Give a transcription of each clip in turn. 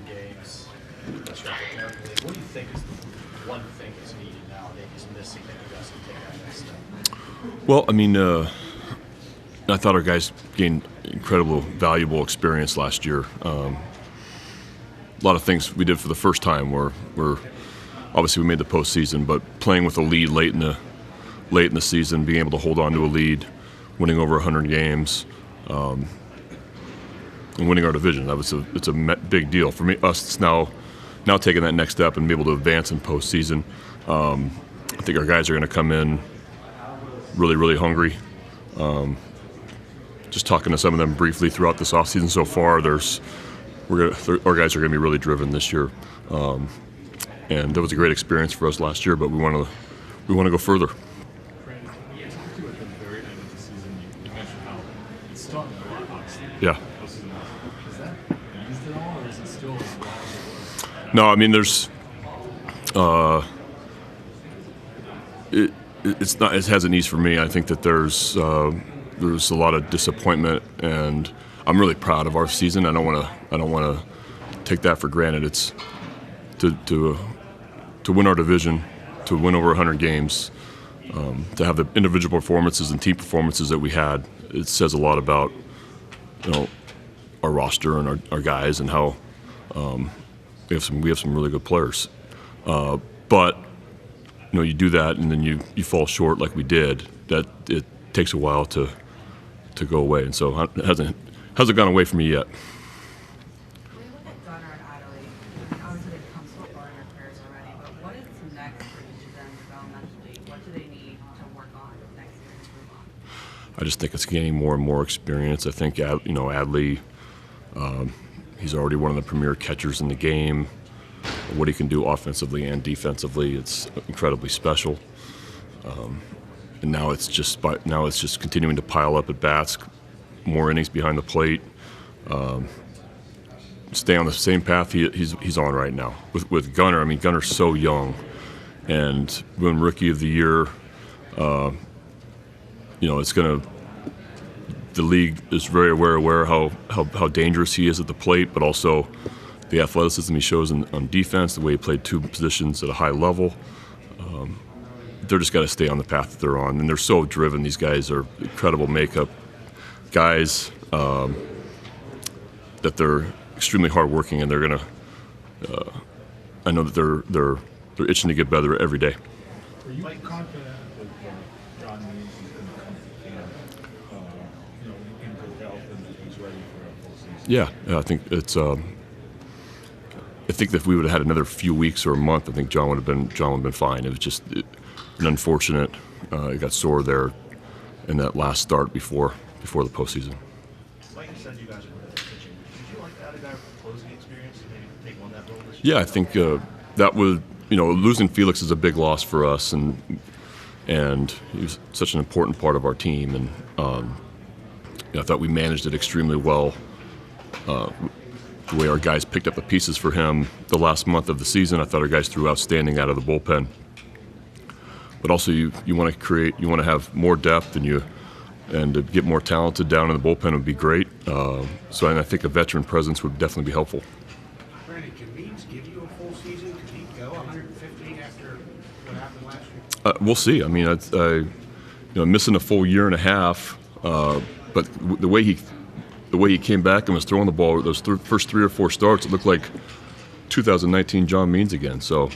games. That's right. What do you think is the one thing that's needed now that he's missing that you guys can take that next step? Well, I mean, I thought our guys gained incredible, valuable experience last year. A lot of things we did for the first time were obviously we made the postseason, but playing with a lead late in the season, being able to hold on to a lead, winning over 100 games, and winning our division. It's a big deal for me. Us, it's now taking that next step and be able to advance in postseason. I think our guys are going to come in really, really hungry. Just talking to some of them briefly throughout this offseason so far, our guys are going to be really driven this year. And that was a great experience for us last year, but we want to go further. Brandon, when you talked to at the very end of the season, you mentioned how it's starting a lot, obviously. Yeah. Is that eased at all, or is it still as bad as it was? No, I mean it hasn't eased for me. I think that there's a lot of disappointment, and I'm really proud of our season. I don't want to take that for granted. It's to win our division, to win over 100 games, to have the individual performances and team performances that we had. It says a lot about our roster and our guys and how we have some really good players. But you do that and then you fall short like we did. That it takes a while to go away, and so it hasn't gone away from me yet. When you look at Gunnar and Adley, obviously they've come so far in their careers already, but what is next for each of them developmentally? What do they need to work on next year to move on? I just think it's gaining more and more experience. I think Adley, he's already one of the premier catchers in the game. What he can do offensively and defensively, it's incredibly special. And now it's just continuing to pile up at bats, more innings behind the plate. Stay on the same path he's on right now. With Gunnar, I mean, Gunnar's so young, and when Rookie of the Year, it's going to. The league is very aware how dangerous he is at the plate, but also the athleticism he shows on defense, the way he played two positions at a high level. They're just got to stay on the path that they're on, and they're so driven. These guys are incredible makeup guys. That they're extremely hardworking, and they're gonna. I know that they're itching to get better every day. Are you confident that Jon Means is going to come to camp, in good health and that he's ready for a full season? Yeah, I think it's. I think that if we would have had another few weeks or a month, I think Jon would have been fine. It was just an unfortunate. He got sore there in that last start before the postseason. Like you said, you guys are good at pitching. Did you like to add a guy with closing experience and maybe take on that role this year? Yeah, I think that was losing Felix is a big loss for us, and he was such an important part of our team, and I thought we managed it extremely well. The way our guys picked up the pieces for him the last month of the season, I thought our guys threw outstanding out of the bullpen. But also, you want to have more depth, and to get more talented down in the bullpen would be great. I think a veteran presence would definitely be helpful. Brandon, can Means give you a full season? Could he go 150 after what happened last year? We'll see. I mean, missing a full year and a half, but the way he came back and was throwing the ball, those first 3 or 4 starts, it looked like 2019 Jon Means again. So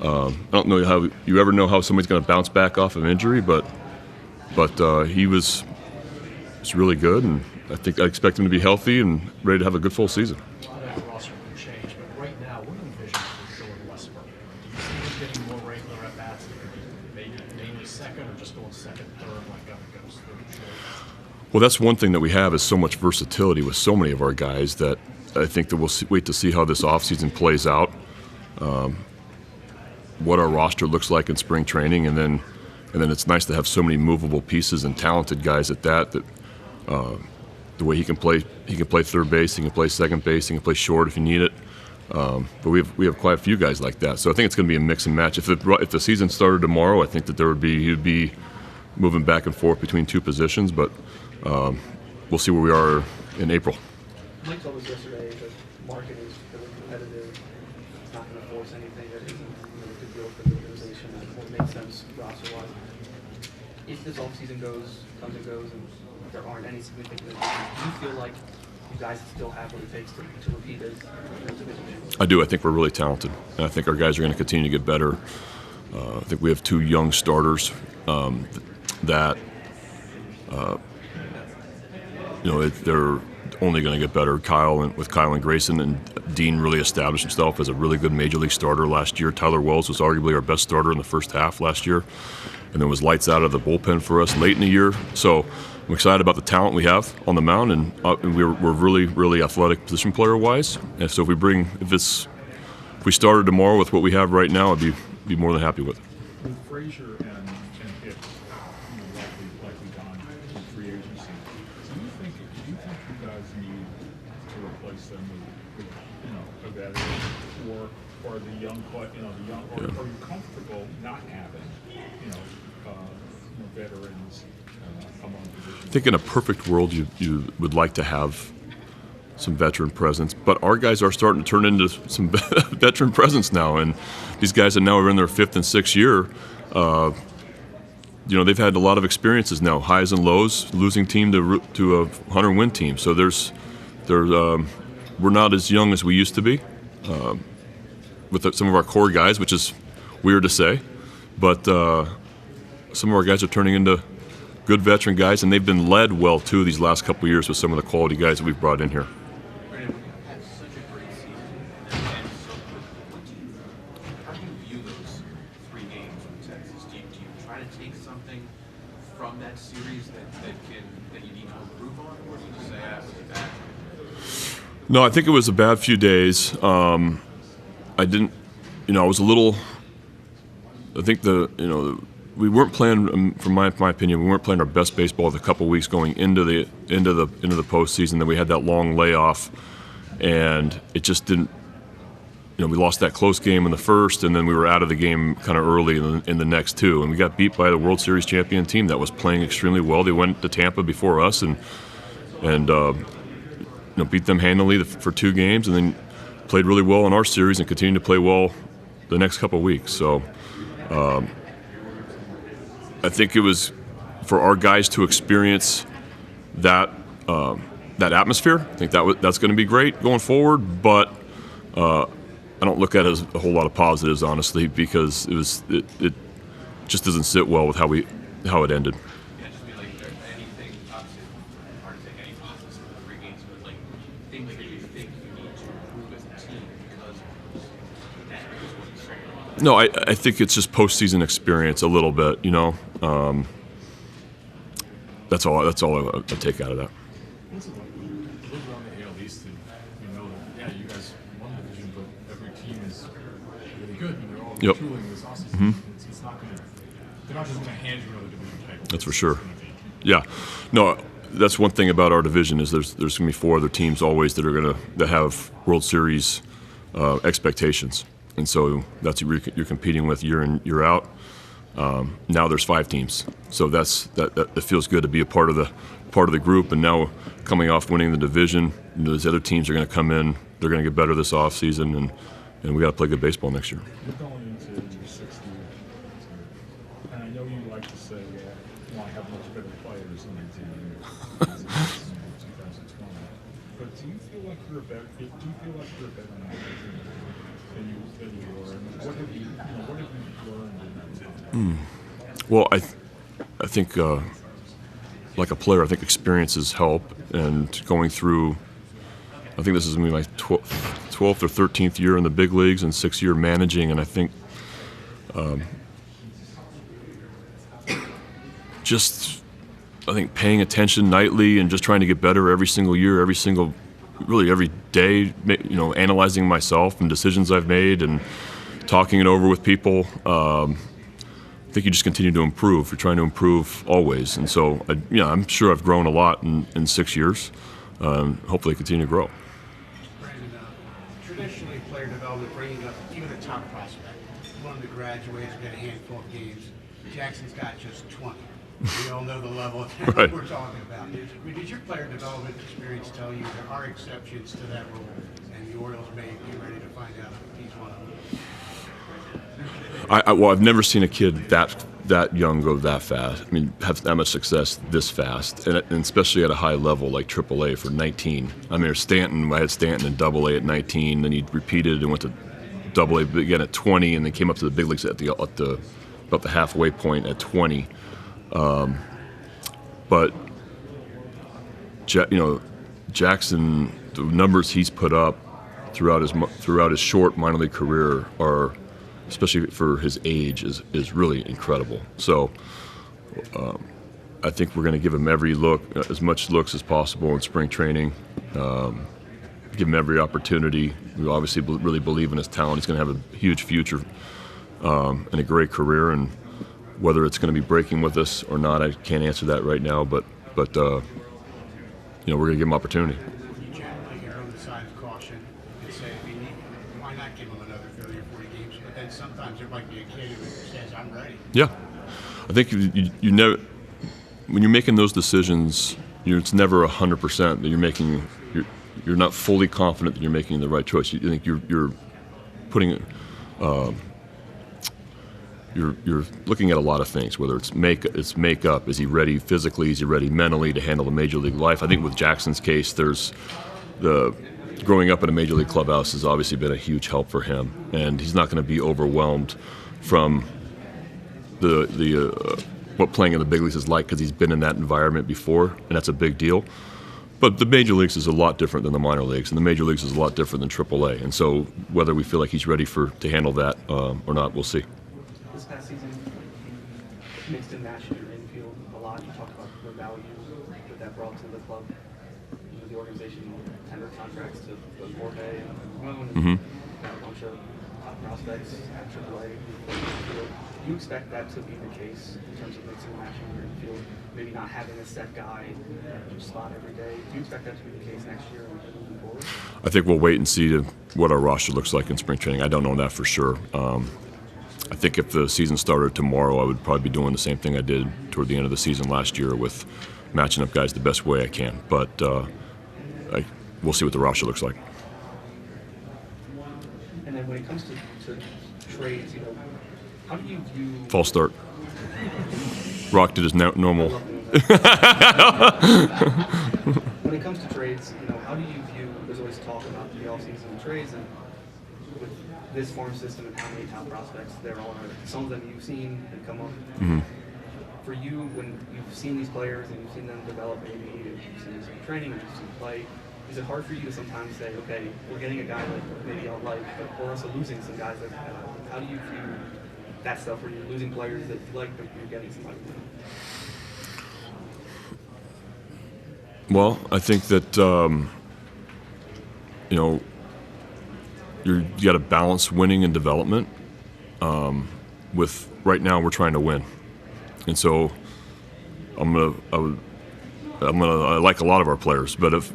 I don't know how you ever know how somebody's going to bounce back off of injury, but he was really good, and I expect him to be healthy and ready to have a good full season. A lot of the roster will change, but right now, what do you envision for Jon Lester? Do you see him getting more regular at bats? Maybe mainly second, or just going second, third, like Gunnar goes third? Well, that's one thing that we have is so much versatility with so many of our guys that I think that we'll wait to see how this offseason plays out, what our roster looks like in spring training, and then it's nice to have so many movable pieces and talented guys at that the way he can play third base, he can play second base, he can play short if you need it. But we have quite a few guys like that, so I think it's going to be a mix and match. If the season started tomorrow, I think that he'd be moving back and forth between two positions, but we'll see where we are in April. Mike told us yesterday that market is really competitive. It's not going to force anything that isn't a good deal for the organization that won't make sense roster-wise. If this offseason comes and goes, and there aren't any significant additions, do you feel like you guys still have what it takes to repeat as division? I do. I think we're really talented, and I think our guys are going to continue to get better. I think we have two young starters that they're only going to get better. Kyle and Grayson, and Dean really established himself as a really good major league starter last year. Tyler Wells was arguably our best starter in the first half last year, and then was lights out of the bullpen for us late in the year. So I'm excited about the talent we have on the mound, and we're really, really athletic position player wise. And so if we started tomorrow with what we have right now, I'd be more than happy with it. With Frazier and Hicks, likely gone in free agency, do you think you guys need to replace them with a veteran, or the young, or are you comfortable not having veterans among positions? I think in a perfect world, you would like to have some veteran presence, but our guys are starting to turn into some veteran presence now, and these guys that now are in their 5th and 6th year, they've had a lot of experiences now, highs and lows, losing team to a 100-win team. So we're not as young as we used to be with some of our core guys, which is weird to say, but some of our guys are turning into good veteran guys, and they've been led well too these last couple of years with some of the quality guys that we've brought in here. Brandon, you had such a great season and ended so quickly. How do you view those 3 games with Texas? Do you try to take something from that series that you need to improve on, or do you just say, it was a bad day? No, I think it was a bad few days. I didn't, I was a little. I think we weren't playing, from my opinion, we weren't playing our best baseball the couple weeks going into the postseason. Then we had that long layoff, and it just didn't. We lost that close game in the first, and then we were out of the game kind of early in the next 2, and we got beat by the World Series champion team that was playing extremely well. They went to Tampa before us and beat them handily for 2 games, and then played really well in our series and continued to play well the next couple of weeks. So. I think it was for our guys to experience that atmosphere. I think that's going to be great going forward. But I don't look at it as a whole lot of positives, honestly, because it just doesn't sit well with how it ended. Yeah, just be like anything. Obviously, hard to take any positives from the 3 games, but like things that you think you need to improve as a team because that is what you say. No, I think it's just postseason experience a little bit, That's all I take out of that. What's it like? You look around the AL East, and you guys won the division, but every team is really good, and they're all tooling this offseason. It's not going to. They're not just going to hand you another division title. That's for sure. Yeah, no, that's one thing about our division is there's going to be 4 other teams always that have World Series expectations, and so that's who you're competing with year in year out. Now there's 5 teams, so that feels good to be a part of the group. And now coming off winning the division, those other teams are going to come in. They're going to get better this offseason, and we got to play good baseball next year. You're going into your 6th year, and I know you like to say you want to have much better players in your team in 2020. But do you feel like you're a better manager than you were? And what have you learned in that team? Well, I think like a player, I think experiences help, and going through. I think this is going to be my 12th or 13th year in the big leagues and 6th year managing, and I think paying attention nightly and just trying to get better every single year, really every day, analyzing myself and decisions I've made and talking it over with people. I think you just continue to improve. You're trying to improve always, and so I'm sure I've grown a lot in 6 years. Hopefully, continue to grow. Brandon, traditionally, player development, bringing up even a top prospect, one of the graduates, got a handful of games. Jackson's got just 20. We all know the level of talent Right. we're talking about. I mean, did your player development experience tell you there are exceptions to that rule, and the Orioles may be ready to find out if he's one of them. Well, I've never seen a kid that young go that fast. I mean, have that much success this fast, and especially at a high level like AAA for 19. I mean, I had Stanton in AA at 19, then he repeated and went to AA again at 20, and then came up to the big leagues at about the halfway point at 20. But Jackson, the numbers he's put up throughout his short minor league career are, especially for his age, is really incredible. So I think we're going to give him every look, as much looks as possible in spring training. Give him every opportunity. We obviously really believe in his talent. He's going to have a huge future and a great career. And whether it's going to be breaking with us or not, I can't answer that right now. But we're going to give him opportunity. You generally err on the side of caution and say, why not give him another 30 or 40 games? But then sometimes there might be a kid who says, I'm ready. Yeah, I think you never, when you're making those decisions, it's never 100% that you're making. You're not fully confident that you're making the right choice. You think you're putting. You're looking at a lot of things, whether it's makeup. Is he ready physically? Is he ready mentally to handle the major league life? I think with Jackson's case, there's growing up in a major league clubhouse has obviously been a huge help for him, and he's not going to be overwhelmed from what playing in the big leagues is like, because he's been in that environment before, and that's a big deal. But the major leagues is a lot different than the minor leagues, and the major leagues is a lot different than AAA. And so whether we feel like he's ready to handle that or not, we'll see. This past season, you mixed and matched your infield a lot. You talked about the value that brought to the club. The organization tendered contracts to Jorge and Ramon, got a bunch of top prospects at AAA. Do you expect that to be the case in terms of mixing and matching your infield? Maybe not having a set guy at each spot every day. Do you expect that to be the case next year and moving forward? I think we'll wait and see what our roster looks like in spring training. I don't know that for sure. I think if the season started tomorrow, I would probably be doing the same thing I did toward the end of the season last year, with matching up guys the best way I can. But we'll see what the roster looks like. And then when it comes to trades, how do you view... False start. Rock did his normal. When it comes to trades, how do you view... There's always talk about the offseason trades, and with this farm system and how many top prospects there are, some of them you've seen and come up. Mm-hmm. For you, when you've seen these players and you've seen them develop, maybe you've seen some training, you've seen play, is it hard for you to sometimes say, okay, we're getting a guy that maybe I'll like, but we're also losing some guys that how do you view that stuff where you're losing players that you like, but you're getting somebody new? Well, I think that you got to balance winning and development. With right now, we're trying to win, and so I like a lot of our players, but if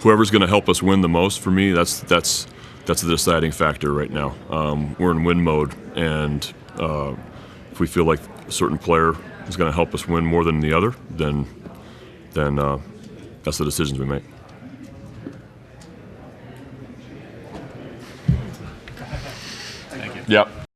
whoever's going to help us win the most, for me, that's the deciding factor right now. We're in win mode, and if we feel like a certain player is going to help us win more than the other, then that's the decisions we make. Thank you. Yep.